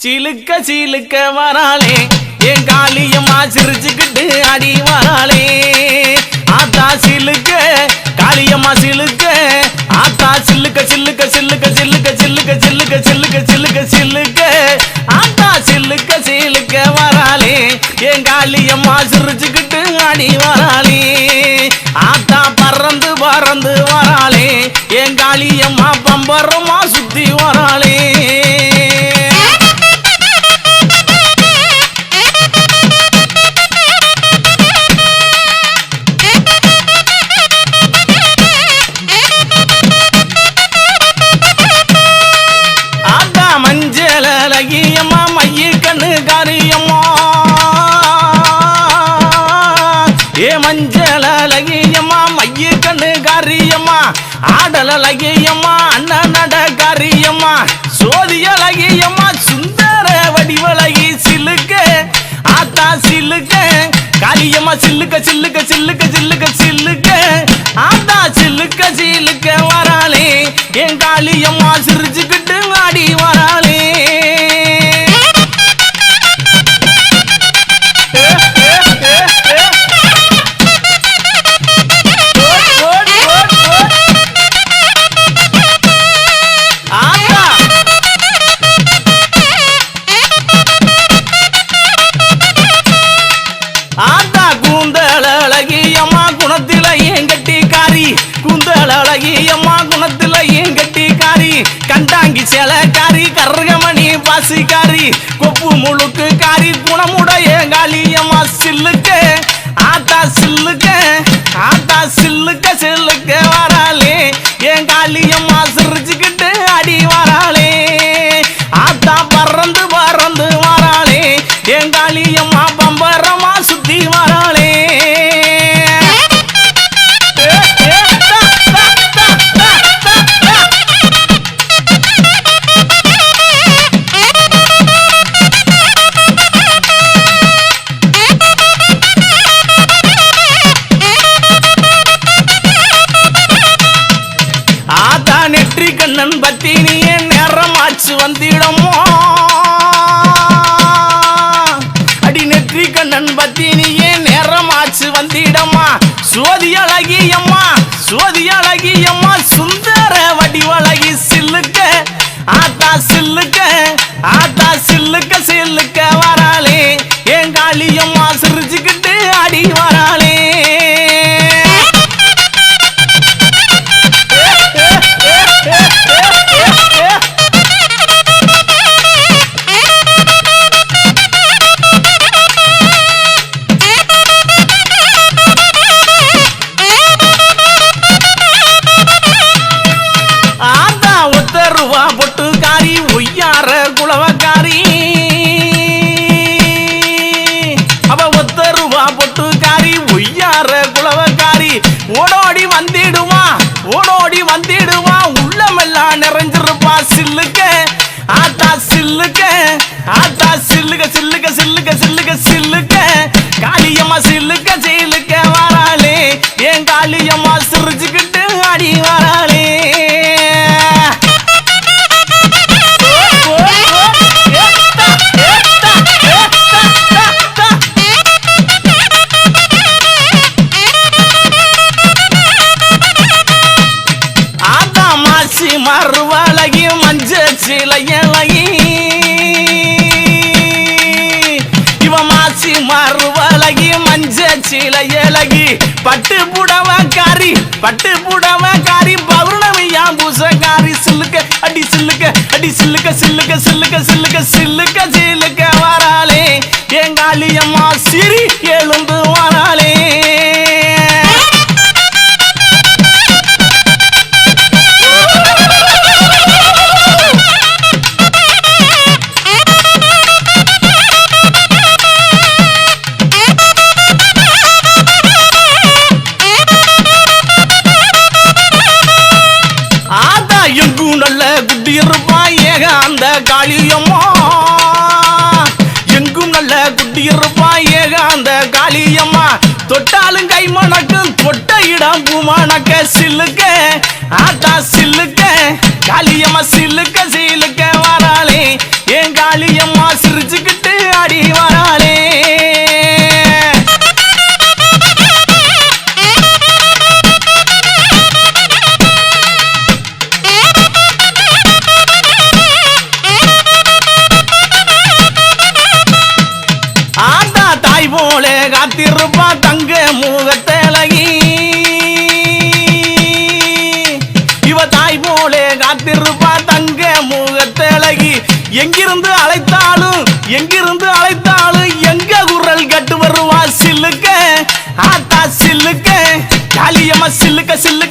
சிலுக்க சிலுக்க வராளே என் காளியம்மா சிரிச்சுக்கிட்டு அடி வராளே ஆத்தா சிலுக்க காளியம்மா சிலுக்க ஆத்தா சில்லுக்க சில்லுக்க சில்லுக்க சில்லுக்க சில்லுக்க சில்லுக்க சில்லுக்க சில்லுக்க சில்லுக்க ஆத்தா சில்லுக்க சிலுக்க வராளே என் காளியம்மா சிரிச்சுக்கிட்டு அடி வராளே ஆத்தா பறந்து பறந்து வராளே என் காளியம்மா பம்பரமா சுத்தி வராளே மஞ்சளகியம்மா மைய கண்ணு காரியம்மா ஏ மஞ்சளகியம்மா மைய கண்ணு காரியம்மா ஆடலகியம்மா அண்ணன் நட காரியம்மா சோதியலகியம்மா சுந்தர வடிவலகி சிலுக்க ஆத்தா சிலுக்க காளியம்மா சில்லுக்க சில்லுக்க சில்லுக்க சில்லுக்க சில்லுக்க ஆத்தா சில்லுக்க சிலுக்க வராளே என் காளியம்மா சிரிச்சுக்கிட்டு ஆடி வராளே ஆத்தா கூந்தலகியம்மா குணத்தில ஏன் கட்டிக்காரி கூந்தலகியம்மா குணத்தில ஏன் கட்டிக்காரி கண்டாங்கி சேலக்காரி கருகமணி பாசிக்காரி கொப்பு முழுக்கு காரி குணமுடைய காளியம்மா சில்லுக்க ஆத்தா சில்லுக்க ஆத்தா சில்லுக்க சில்லுக்க வராளே என் காளியம்மா சிரிச்சுக்கிட்டு அடி வராளே ஆத்தா பறந்து பறந்து வராளே என் காளியம்மா பம்பரமா சுத்தி வராளே ஆத்தா நெற்றி கண்ணன் பத்தி நீ நேரமாச்சு வந்திடமோ அடி நெற்றி கண்ணன் பத்தி நீ நேரமாச்சு வந்திடம்மா சோதியழகியம்மா சோதியழகியம்மா சுந்தர வடிவழகி சில்லுக்க ஆத்தா சில்லுக்க ஆத்தா சில்லுக்க சில்லுக்க வராளே என் காளியம்மா சிரிச்சுக்கிட்டு அடி வராளே பொட்டுக்காரி ஒய்யார குளவக்காரி அவ ஒத்த ரூபா பொட்டுக்காரி ஒய்யார குளவக்காரி ஓடோடி வந்திடுவா ஓடோடி வந்திடுவா உள்ளமெல்லாம் நிறைஞ்சிருப்பா சில்லுக்க ஆத்தா சில்லுக்க ஆத்தா சில்லுக்க சில்லுக்க சில்லுக்க சில்லுக்க சில்லுக்க காளியம்மா சில்லுக்க சில்லுக்க வராளே என் காளியம்மா சிரிச்சுக்கிட்டு அடி வராளே மறுவழகி மஞ்ச சிலையழகி இவ மாசி மறுவழகி மஞ்ச சிலையழகி பட்டு புடவக்காரி பட்டு புடவக்காரி பௌர்ணமியா பூசக்காரி சில்லுக்க அடி சில்லுக்க அடி சில்லுக்க சில்லுக்க சில்லுக்க சில்லுக்க சில்லுக்க சில்லுக்க வராளே என் காளியம்மா சிரி எழுந்து வராளே எங்கும் நல்ல குட்டி இருப்பா ஏக அந்த காளியம்மா எங்கும் நல்ல குட்டி இருப்பா ஏக அந்த காளியம்மா தொட்டாலும் கை மணக்கும் தொட்ட இடம் பூமணக்க சில்லுக்க ஆத்தா சில்லுக்க காளியம்மா சில்லுக்க சில்லுக்க வராளே ஏன் காளியம்மா காத்திருப்பா தங்க முகத்தழகி இவ தாய் போலே காத்திருப்பா தங்க முகத்தழகி எங்கிருந்து அழைத்தாலும் எங்க குரல் கட்டு வருவா சில்லுக்க ஆத்தா சில்லுக்க காளியம்மா சில்லுக்க சில்லுக்க